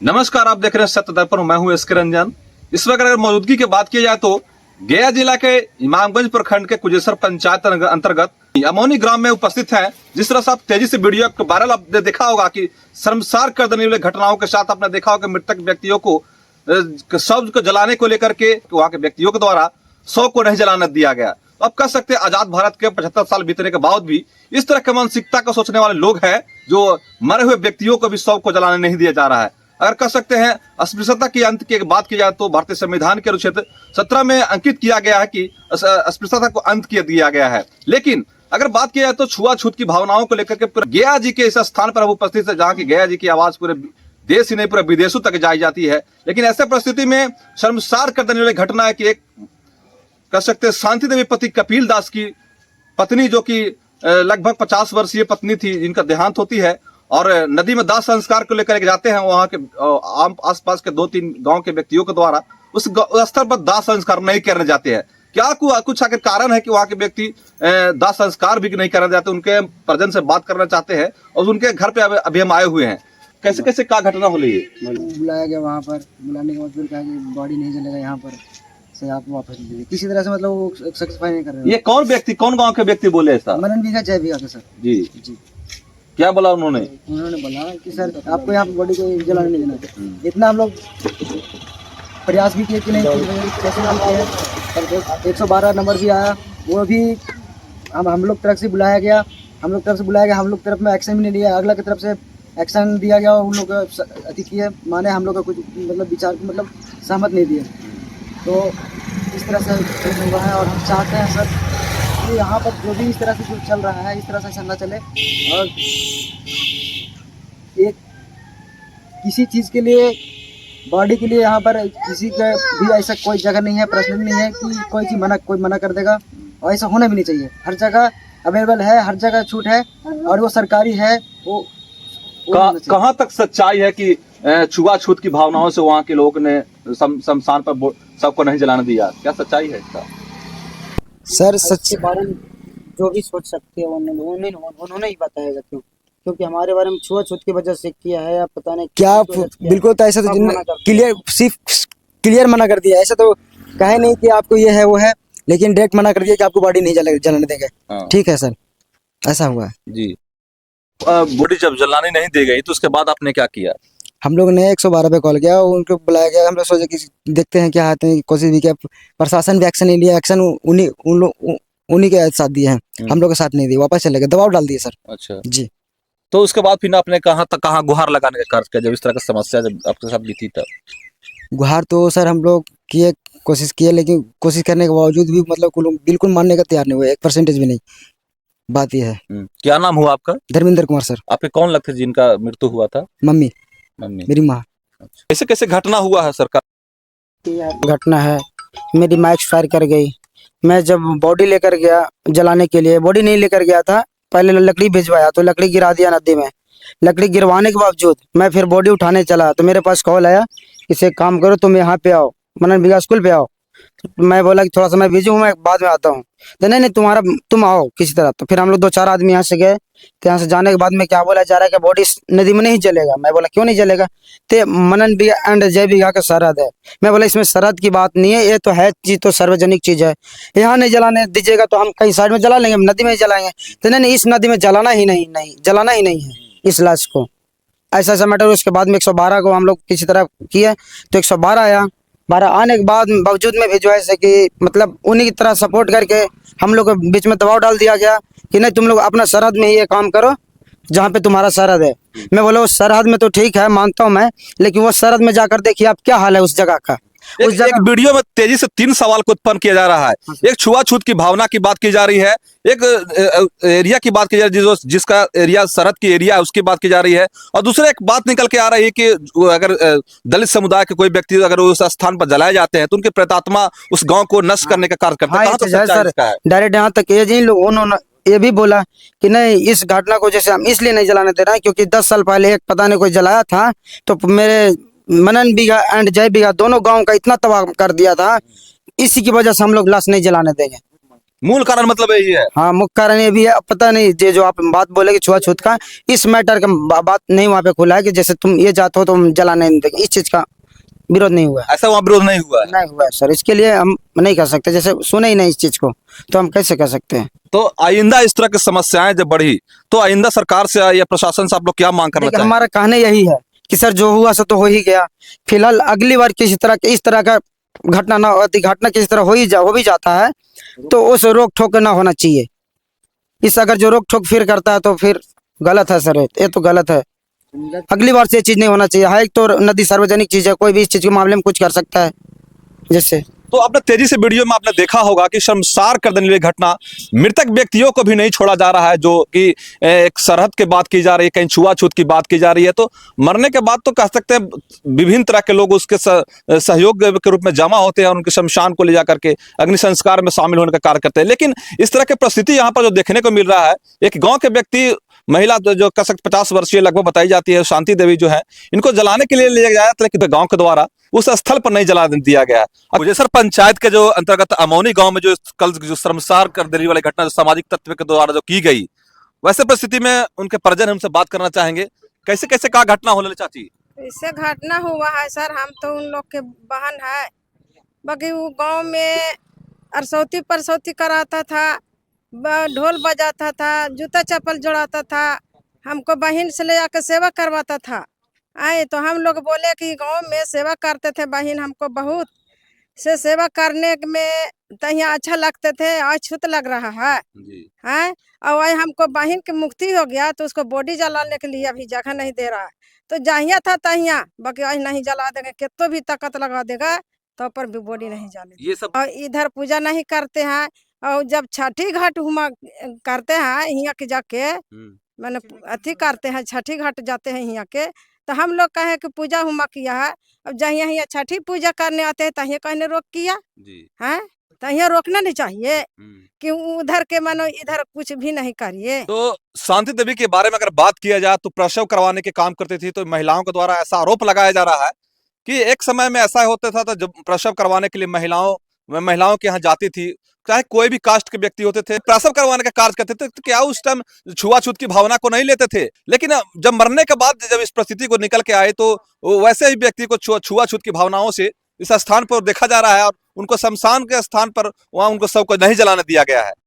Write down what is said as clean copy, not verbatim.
नमस्कार, आप देख रहे हैं सत्य दर्पण। मैं हूं एसके रंजन। इस वक्त अगर मौजूदगी की बात की जाए तो गया जिला के इमामगंज प्रखंड के कुजेसर पंचायत अंतर्गत अमौनी ग्राम में उपस्थित हैं। जिस तरह से आप तेजी से वीडियो वायरल आपने देखा होगा कि शर्मसार कर देने वाली घटनाओं के साथ आपने देखा होगा कि मृतक व्यक्तियों को शव को जलाने को लेकर के वहां के व्यक्तियों के द्वारा शव को नहीं जलाने दिया गया। तो आप कह सकते हैं आजाद भारत के 75 साल बीतने के बाद भी इस तरह के मानसिकता का सोचने वाले लोग हैं जो मरे हुए व्यक्तियों को भी शव को जलाने नहीं दिया जा रहा है। अगर कह सकते हैं अस्पृश्यता की अंत की बात की जाए तो भारतीय संविधान के अनुच्छेद 17 में अंकित किया गया है कि अस्पृश्यता को अंत किया दिया गया है। लेकिन अगर बात की जाए तो छुआछूत की भावनाओं को लेकर के पूरे गया जी के इस स्थान पर उपस्थित है जहाँ की गया जी की आवाज पूरे देश ही नहीं पूरे विदेशों तक जाई जाती है। लेकिन ऐसे परिस्थिति में शर्मसार कर देने वाली घटना है कि एक कह सकते हैं शांति देवी पति कपिल दास की पत्नी जो कि लगभग 50 वर्षीय पत्नी थी जिनका देहांत होती है और नदी में दाह संस्कार को लेकर जाते हैं। वहां के आसपास के 2-3 गांव के व्यक्तियों के द्वारा उस स्थल पर दाह संस्कार नहीं करने जाते हैं। क्या कुछ आखिर कारण है कि वहां के व्यक्ति दाह संस्कार भी नहीं करने जाते, उनके परिजन से बात करना चाहते हैं और उनके घर पे अभी हम आए हुए हैं। कैसे कैसे क्या घटना हो रही है? बुलाया गया, वहाँ पर बुलाने के बाद फिर कहा कि बॉडी नहीं जलेगा यहाँ पर से आप वापस लीजिए। किसी तरह से मतलब वो सेटिस्फाई नहीं कर रहे। ये कौन व्यक्ति, कौन गांव के व्यक्ति बोले ऐसा? मनन बीघा जय बीघा के सर जी जी। क्या बोला उन्होंने बोला कि सर आपको यहाँ बॉडी को जलाने नहीं देना। इतना हम लोग प्रयास भी किए कि नहीं कैसे नाम किए, पर 112 नंबर भी आया, वो भी हम लोग तरफ से बुलाया गया। हम लोग तरफ में एक्शन भी नहीं लिया, अगला की तरफ से एक्शन दिया गया। उन लोग अति किए माने हम लोग का कुछ मतलब विचार को मतलब सहमत नहीं दिए। तो इस तरह से हुआ है और हम चाहते हैं सर कि यहाँ पर जो भी इस तरह से जो चल रहा है इस तरह से चलना चले और एक किसी चीज़ के लिए बॉडी के लिए यहाँ पर किसी का भी ऐसा कोई जगह नहीं है, प्रश्न नहीं है कि कोई मना कर देगा और ऐसा होना भी नहीं चाहिए। हर जगह अवेलेबल है, हर जगह छूट है और वो सरकारी है। वो कहाँ तक सच्चाई है कि छुआछूत की भावनाओं से वहाँ के लोग ने शमशान पर सबको नहीं जलाने दिया? क्या सच्चाई है इसका? सर सच के बारे में जो भी सोच सकते हैं उन्होंने ही बताएगा क्योंकि हमारे बारे में छुआछूत की वजह से किया है या पता नहीं क्या। बिल्कुल तो ऐसा तो क्लियर मना कर दिया। ऐसा तो कहे नहीं कि आपको ये है वो है, लेकिन डायरेक्ट मना कर दिया कि आपको बॉडी नहीं जलाने देंगे। ठीक है सर, ऐसा हुआ है जी। बॉडी जब जलाने नहीं दी गई तो उसके बाद आपने क्या किया? हम लोग ने 112 पे कॉल किया, उनको बुलाया गया। हम लोग सोचे कि देखते हैं क्या आते हैं, कोशिश भी किया। प्रशासन भी एक्शन नहीं लिया, एक्शन उन्हीं के साथ दिए हैं, हम लोग के साथ नहीं दिए, वापस चले गए, दबाव डाल दिए सर। अच्छा जी। तो उसके बाद फिर आपने कहाँ गुहार लगाने का कार्य किया जब इस तरह की समस्या जब आपके साथ बीती तब? गुहार तो सर हम लोग कोशिश किए, लेकिन कोशिश करने के बावजूद भी मतलब बिल्कुल मानने का तैयार नहीं हुए, 1% भी नहीं। बात यह है। क्या नाम हुआ आपका? धर्मेंद्र कुमार सर। आपके कौन लगते जिनका मृत्यु हुआ था? मम्मी मेरी माँ। कैसे कैसे घटना हुआ है सरकार? घटना है, मेरी माँ एक्सपायर कर गई। मैं जब बॉडी लेकर गया जलाने के लिए, बॉडी नहीं लेकर गया था, पहले लकड़ी भिजवाया तो लकड़ी गिरा दिया नदी में। लकड़ी गिरवाने के बावजूद मैं फिर बॉडी उठाने चला तो मेरे पास कॉल आया, इसे काम करो तुम यहाँ पे आओ, मनन बीघा स्कूल पे आओ। मैं बोला कि थोड़ा सा मैं बिजी हूँ, मैं बाद में आता हूँ। तो नहीं तुम आओ किसी तरह। तो फिर हम लोग 2-4 आदमी यहाँ से गए। तो यहाँ से जाने के बाद में क्या बोला जा रहा है कि बॉडी नदी में नहीं जलेगा। मैं बोला क्यों नहीं जलेगा? तो मनन बीघा एंड जय बीघा का सरहद है। मैं बोला इसमें सरहद की बात नहीं है, ये तो है चीज तो सार्वजनिक चीज है, यहाँ नहीं जलाने दीजिएगा तो हम कहीं साइड में जला लेंगे, नदी में जलाएंगे। तो नहीं इस नदी में जलाना ही नहीं है इस लाश को। ऐसा मैटर। उसके बाद में 112 को हम लोग किसी तरह किए तो 112 आया। 12 आने के बाद बावजूद में भी जो है कि मतलब उन्हीं की तरह सपोर्ट करके हम लोग के बीच में दबाव डाल दिया गया कि नहीं तुम लोग अपना सरहद में ही ये काम करो जहाँ पे तुम्हारा सरहद है। मैं बोला उस सरहद में तो ठीक है मानता हूँ मैं, लेकिन वो सरहद में जाकर देखिए आप क्या हाल है उस जगह का। एक वीडियो में तेजी से 3 सवाल को उत्पन्न किया जा रहा है। एक छुआछूत की भावना की बात की जा रही है, एक एरिया की बात की जा रही है जिसका एरिया सरहद की एरिया है उसकी बात की जा रही है, और दूसरा एक बात निकल के आ रही है कि अगर दलित समुदाय के कोई व्यक्ति अगर उस स्थान पर जलाए जाते हैं तो उनके प्रेतात्मा उस गांव को नष्ट करने का कार्य करते हैं। डायरेक्ट यहाँ तक ये लोग उन्होंने ये भी बोला कि नहीं इस घटना को जैसे हम इसलिए नहीं जलाने दे रहे हैं क्योंकि 10 साल पहले एक पता नहीं कोई जलाया था तो मेरे मनन बीघा एंड जय बीघा दोनों गांव का इतना तबाह कर दिया था, इसी की वजह से हम लोग लाश नहीं जलाने देंगे। मूल कारण मतलब यही है। हाँ, मुख्य कारण ये भी है। अब पता नहीं ये जो आप बात बोले कि छुआछूत का, इस मैटर का बात नहीं वहाँ पे खुला है कि जैसे तुम ये जात हो तो हम जलाने नहीं देंगे, इस चीज का विरोध नहीं हुआ है। ऐसा वहाँ विरोध नहीं हुआ है। नहीं हुआ है सर, इसके लिए हम नहीं कर सकते, जैसे सुने ही नहीं इस चीज को तो हम कैसे कर सकते हैं। तो आइंदा इस तरह की समस्याएं जब बढ़ी तो आइंदा सरकार से या प्रशासन से आप लोग क्या मांग करना देखिए, चाहेंगे? हमारा कहना यही है कि सर जो हुआ सो तो हो ही गया। फिलहाल अगली बार किसी तरह के इस तरह का घटना ना होती, घटना किसी तरह हो भी जाता है तो उस रोक टोक ना होना चाहिए। इस अगर जो रोक टोक फिर करता है तो फिर गलत है सर, ये तो गलत है। अगली बार से ये चीज नहीं होना चाहिए। है तो नदी सार्वजनिक चीज है, कोई भी इस चीज के मामले में कुछ कर सकता है जैसे। तो आपने तेजी से वीडियो में आपने देखा होगा कि शर्मसार कर देने वाली घटना, मृतक व्यक्तियों को भी नहीं छोड़ा जा रहा है, जो कि एक सरहद की बात की जा रही है, कहीं छुआछूत की बात की जा रही है। तो मरने के बाद तो कह सकते हैं विभिन्न तरह के लोग उसके सहयोग के रूप में जमा होते हैं और उनके शमशान को ले जा करके अग्नि संस्कार में शामिल होने का कार्य करते हैं। लेकिन इस तरह की परिस्थिति यहाँ पर जो देखने को मिल रहा है, एक गाँव के व्यक्ति, महिला जो कह सकते 50 वर्षीय लगभग बताई जाती है, शांति देवी जो है, इनको जलाने के लिए ले जाया जाता है, लेकिन गांव के द्वारा उस स्थल पर नहीं जला दिया गया। गुजेसर पंचायत के जो अंतर्गत अमौनी गांव में जो कल जो शर्मसार कर देने वाली घटना जो सामाजिक तत्व के द्वारा जो की गई, वैसे परिस्थिति में उनके परिजन हमसे बात करना चाहेंगे। कैसे कैसे क्या घटना होने चाची? इससे घटना हुआ है सर, हम तो उन लोग के बहन है। बाकी वो गांव में अरसौती परसौती कराता था, ढोल बजाता था, जूता चप्पल जोड़ाता था, हमको बहन से ले आकर सेवा करवाता था। आए तो हम लोग बोले कि गांव में सेवा करते थे बहन, हमको बहुत से सेवा करने में तहिया अच्छा लगते थे, अछूत लग रहा है हैं। और वही हमको बहन की मुक्ति हो गया तो उसको बॉडी जलाने के लिए अभी जगह नहीं दे रहा है। तो जहिया था तहिया, बाकी आज नहीं जला देंगे, कितो भी ताकत लगा देगा तो पर भी बॉडी नहीं जले। ये सब और इधर पूजा नहीं करते हैं। और जब छठी घाट हुआ करते हैं यहाँ के जाके, मैंने अथी करते हैं, छठी घाट जाते हैं यहाँ के, तो हम लोग कहे कि पूजा हुआ किया है। अब जहिया यहाँ छठी पूजा करने आते हैं तहिया कहने रोक किया है, तहिया रोकना नहीं चाहिए कि उधर के मानो इधर कुछ भी नहीं करिए। तो शांति देवी के बारे में अगर बात किया जाए तो प्रसव करवाने के काम करती थी, तो महिलाओं के द्वारा ऐसा आरोप लगाया जा रहा है कि एक समय में ऐसा होता था, तो जब प्रसव करवाने के लिए महिलाओं के यहाँ जाती थी, चाहे कोई भी कास्ट के व्यक्ति होते थे, प्रसव करवाने का कार्य करते थे, तो क्या उस टाइम छुआछूत की भावना को नहीं लेते थे? लेकिन जब मरने के बाद जब इस परिस्थिति को निकल के आए तो वैसे ही व्यक्ति को छुआछूत की भावनाओं से इस स्थान पर देखा जा रहा है और उनको शमशान के स्थान पर वहां उनको सबको नहीं जलाने दिया गया है।